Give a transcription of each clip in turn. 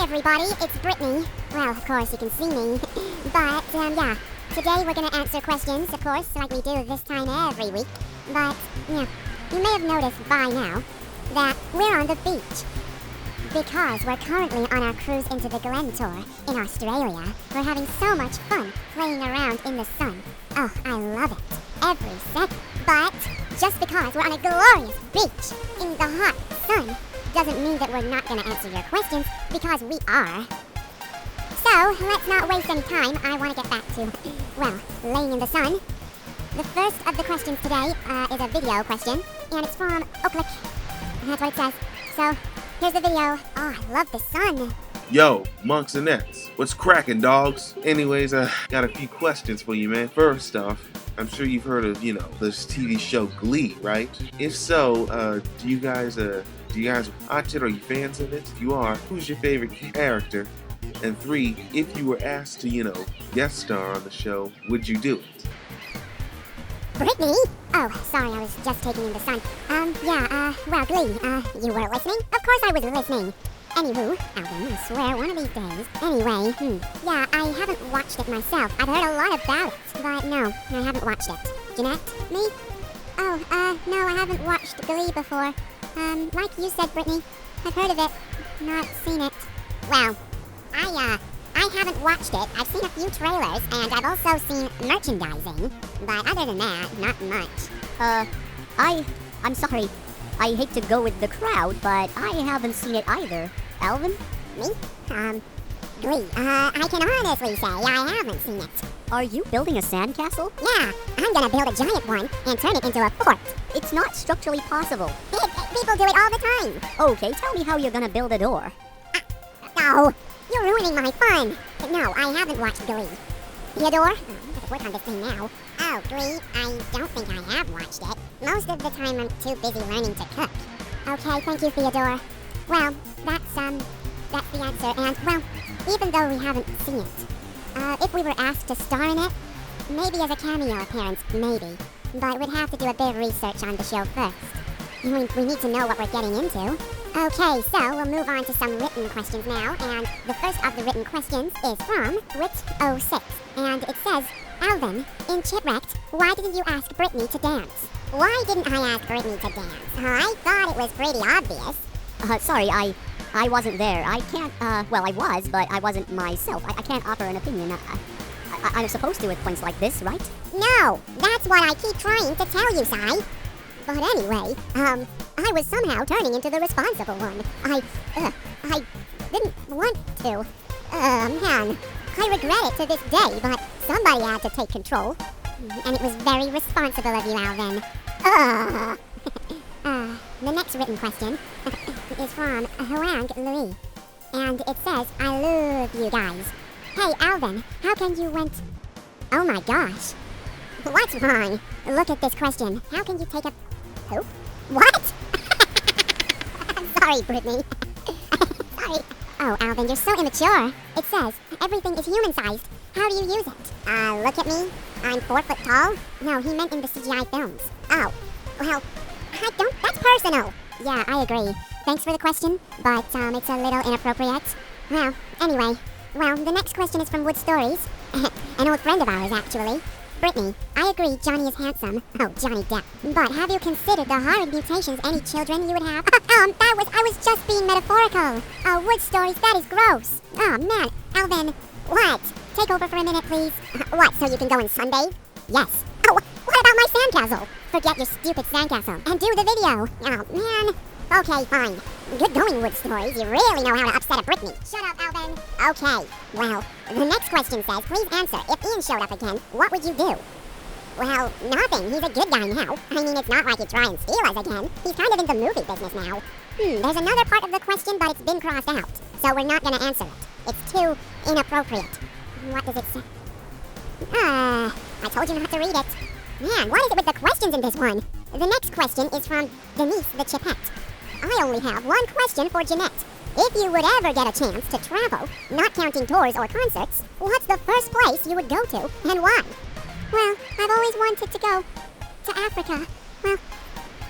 everybody, it's Brittany. Well, of course, you can see me. But, yeah. Today we're gonna answer questions, of course, like we do this time every week. But, yeah, you may have noticed by now that we're on the beach. Because we're currently on our cruise into the Glen tour in Australia. We're having so much fun playing around in the sun. Oh, I love it. Every second. But just because we're on a glorious beach in the hot sun doesn't mean that we're not going to answer your questions, because we are. So, let's not waste any time. I want to get back to, well, laying in the sun. The first of the questions today is a video question, and it's from Oaklick. That's what it says. So, here's the video. Oh, I love the sun. Yo, monks and nets, what's cracking, dogs? Anyways, I got a few questions for you, man. First off, I'm sure you've heard of, this TV show Glee, right? If so, do you guys watch it? Are you fans of it? If you are, who's your favorite character? And 3, if you were asked to, guest star on the show, would you do it? Brittany? Oh, sorry, I was just taking in the sun. Well, Glee, you were listening? Of course I was listening. Anywho, Alvin, I swear, one of these days. Anyway, yeah, I haven't watched it myself. I've heard a lot about it, but no, I haven't watched it. Jeanette? Me? Oh, no, I haven't watched Glee before. Like you said, Brittany, I've heard of it, not seen it. Well, I haven't watched it. I've seen a few trailers, and I've also seen merchandising. But other than that, not much. I'm sorry. I hate to go with the crowd, but I haven't seen it either. Alvin? Me? Glee. I can honestly say I haven't seen it. Are you building a sandcastle? Yeah, I'm gonna build a giant one and turn it into a fort. It's not structurally possible. People do it all the time. Okay, tell me how you're gonna build a door. No, you're ruining my fun. No, I haven't watched Glee. Theodore? I gotta work on this thing now. Oh, Glee, I don't think I have watched it. Most of the time I'm too busy learning to cook. Okay, thank you, Theodore. Well, that's the answer. And, well, even though we haven't seen it, if we were asked to star in it, maybe as a cameo appearance, maybe. But we'd have to do a bit of research on the show first. We need to know what we're getting into. Okay, so we'll move on to some written questions now, and the first of the written questions is from Wit06, and it says, Alvin, in Chipwrecked, why didn't you ask Brittany to dance? Why didn't I ask Brittany to dance? I thought it was pretty obvious. Sorry, I wasn't there. I can't, well, I was, but I wasn't myself. I can't offer an opinion. I'm supposed to at points like this, right? No, that's what I keep trying to tell you, Si. But anyway, I was somehow turning into the responsible one. I didn't want to. Man, I regret it to this day, but somebody had to take control. And it was very responsible of you, Alvin. The next written question is from Huang Louis. And it says, I love you guys. Hey, Alvin, how can you went... Oh my gosh. What's wrong? Look at this question. How can you take a... Poop? What? I'm sorry, Brittany. Sorry. Oh, Alvin, you're so immature. It says, everything is human-sized. How do you use it? Look at me. I'm 4 foot tall? No, he meant in the CGI films. Oh, well, that's personal. Yeah, I agree. Thanks for the question, but, it's a little inappropriate. Well, anyway. Well, the next question is from Wood Stories. An old friend of ours, actually. Brittany, I agree Johnny is handsome. Oh, Johnny Depp. But have you considered the horrid mutations any children you would have? I was just being metaphorical. Oh, Wood Stories, that is gross. Oh, man. Alvin, what? Take over for a minute, please. What, so you can go and sunbathe? Yes. Oh, what about my sandcastle? Forget your stupid sandcastle and do the video. Oh, man. Okay, fine. Good going, Wood Stories. You really know how to upset a Brittany. Shut up, Alvin. Okay, well, the next question says, please answer. If Ian showed up again, what would you do? Well, nothing. He's a good guy now. I mean, it's not like he'd try and steal us again. He's kind of in the movie business now. There's another part of the question, but it's been crossed out. So we're not going to answer it. It's too inappropriate. What does it say? I told you not to read it. Man, what is it with the questions in this one? The next question is from Denise the Chipette. I only have one question for Jeanette. If you would ever get a chance to travel, not counting tours or concerts, what's the first place you would go to, and why? Well, I've always wanted to go to Africa. Well,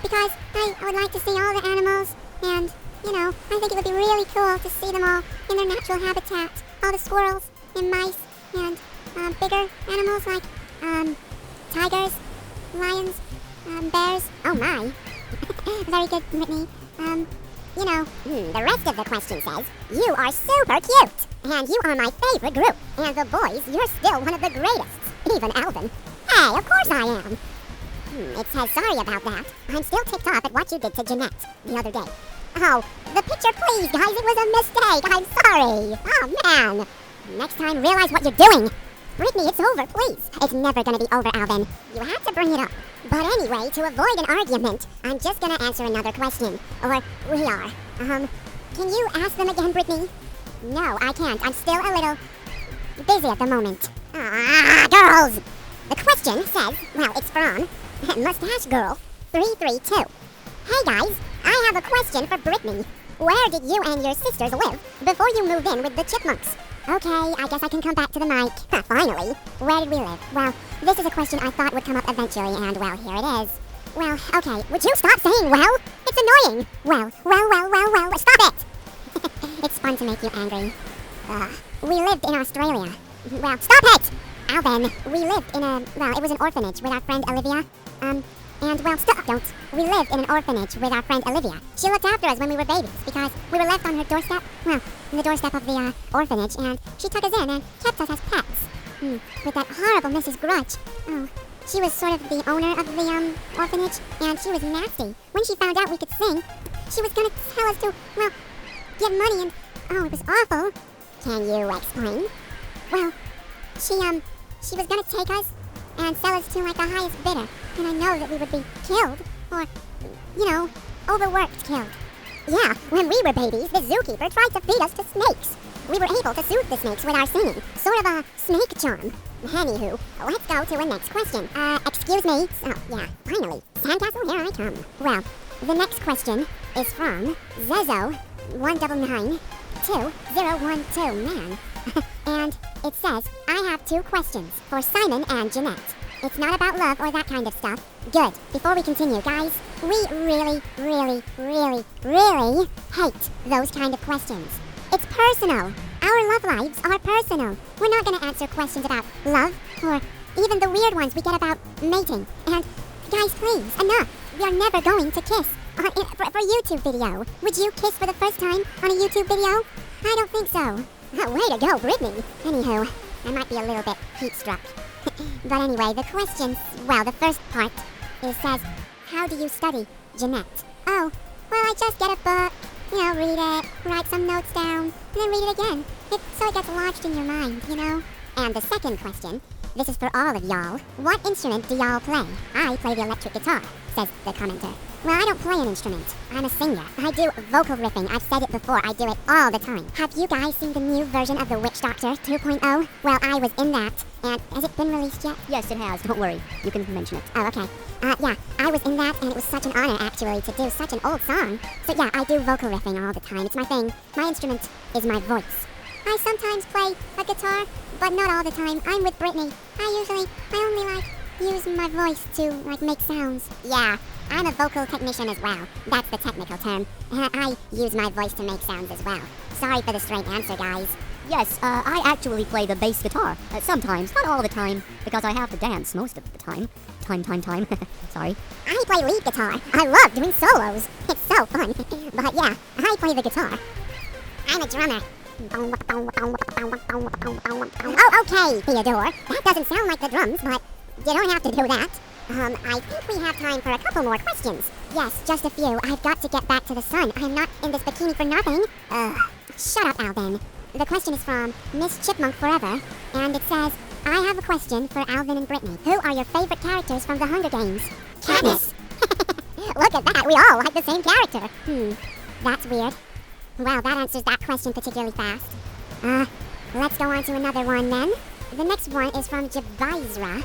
because I would like to see all the animals, and You know, I think it would be really cool to see them all in their natural habitat. All the squirrels and mice and bigger animals like tigers, lions, bears. Oh my. Very good, Brittany. The rest of the question says, you are super cute, and you are my favorite group, and the boys, you're still one of the greatest, even Alvin. Hey, of course I am. It says sorry about that. I'm still ticked off at what you did to Jeanette the other day. Oh, the picture please, guys, it was a mistake, I'm sorry. Oh man. Next time, realize what you're doing. Brittany, it's over, please. It's never gonna be over, Alvin. You had to bring it up. But anyway, to avoid an argument, I'm just gonna answer another question. Or we are. Can you ask them again, Brittany? No, I can't. I'm still a little busy at the moment. Girls! The question says, well, it's from Mustache Girl 332. Hey guys, I have a question for Brittany. Where did you and your sisters live before you moved in with the Chipmunks? Okay, I guess I can come back to the mic. Finally. Where did we live? Well, this is a question I thought would come up eventually, and well, here it is. Well, okay, would you stop saying well? It's annoying. Well, stop it! It's fun to make you angry. We lived in Australia. Well, stop it! Alvin, we lived in it was an orphanage with our friend Olivia. We lived in an orphanage with our friend Olivia. She looked after us when we were babies because we were left on her doorstep, the doorstep of the orphanage, and she took us in and kept us as pets. With that horrible Mrs. Grudge. Oh, she was sort of the owner of the orphanage, and she was nasty. When she found out we could sing, she was gonna tell us to, get money, and it was awful. Can you explain? Well, she was gonna take us and sell us to the highest bidder. And I know that we would be killed, or, overworked killed. Yeah, when we were babies, the zookeeper tried to feed us to snakes. We were able to soothe the snakes with our singing, sort of a snake charm. Anywho, let's go to the next question. Excuse me. Oh, yeah, finally. Sandcastle, here I come. Well, the next question is from Zezo199212, man. And it says, I have 2 questions for Simon and Jeanette. It's not about love or that kind of stuff. Good. Before we continue, guys, we really, really, really, really hate those kind of questions. It's personal. Our love lives are personal. We're not going to answer questions about love or even the weird ones we get about mating. And guys, please, enough. We are never going to kiss for a YouTube video. Would you kiss for the first time on a YouTube video? I don't think so. Way to go, Brittany. Anywho, I might be a little bit heat-struck. But anyway, the questions, the first part, says, how do you study, Jeanette? Oh, well, I just get a book, read it, write some notes down, and then read it again. So it gets lodged in your mind, And the second question, this is for all of y'all. What instrument do y'all play? I play the electric guitar, says the commenter. Well, I don't play an instrument. I'm a singer. I do vocal riffing. I've said it before. I do it all the time. Have you guys seen the new version of The Witch Doctor 2.0? Well, I was in that. And has it been released yet? Yes, it has. Don't worry. You can mention it. Oh, okay. Yeah, I was in that, and it was such an honor, actually, to do such an old song. So yeah, I do vocal riffing all the time. It's my thing. My instrument is my voice. I sometimes play a guitar, but not all the time. I'm with Brittany. I only use my voice to make sounds. Yeah, I'm a vocal technician as well. That's the technical term. I use my voice to make sounds as well. Sorry for the straight answer, guys. Yes, I actually play the bass guitar. Sometimes, not all the time, because I have to dance most of the time. Time. Sorry. I play lead guitar. I love doing solos. It's so fun. But yeah, I play the guitar. I'm a drummer. Oh, okay, Theodore. That doesn't sound like the drums, but you don't have to do that. I think we have time for a couple more questions. Yes, just a few. I've got to get back to the sun. I'm not in this bikini for nothing. Shut up, Alvin. The question is from Miss Chipmunk Forever, and it says, I have a question for Alvin and Brittany. Who are your favorite characters from the Hunger Games? Katniss. Look at that. We all like the same character. That's weird. Well, that answers that question particularly fast. Let's go on to another one then. The next one is from Jabizra,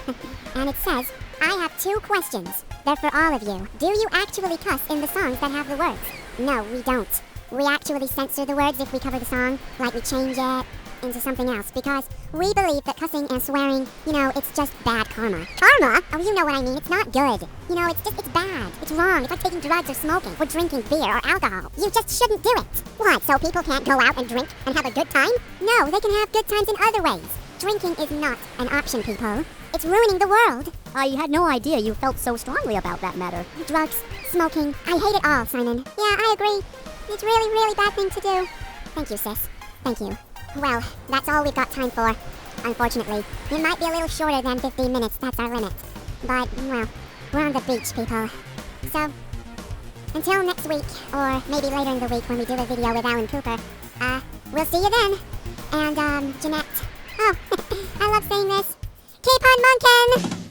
and it says, I have 2 questions. They're for all of you. Do you actually cuss in the songs that have the words? No, we don't. We actually censor the words if we cover the song, we change it, into something else because we believe that cussing and swearing, it's just bad karma. Karma? Oh, you know what I mean. It's not good. It's bad. It's wrong. It's like taking drugs or smoking or drinking beer or alcohol. You just shouldn't do it. What, so people can't go out and drink and have a good time? No, they can have good times in other ways. Drinking is not an option, people. It's ruining the world. I had no idea you felt so strongly about that matter. Drugs, smoking, I hate it all, Simon. Yeah, I agree. It's really, really bad thing to do. Thank you, sis. Thank you. Well, that's all we've got time for, unfortunately. It might be a little shorter than 15 minutes, that's our limit. But, well, we're on the beach, people. So, until next week, or maybe later in the week when we do the video with Alan Cooper, we'll see you then. And, Jeanette. Oh, I love saying this. Keep on monkin'!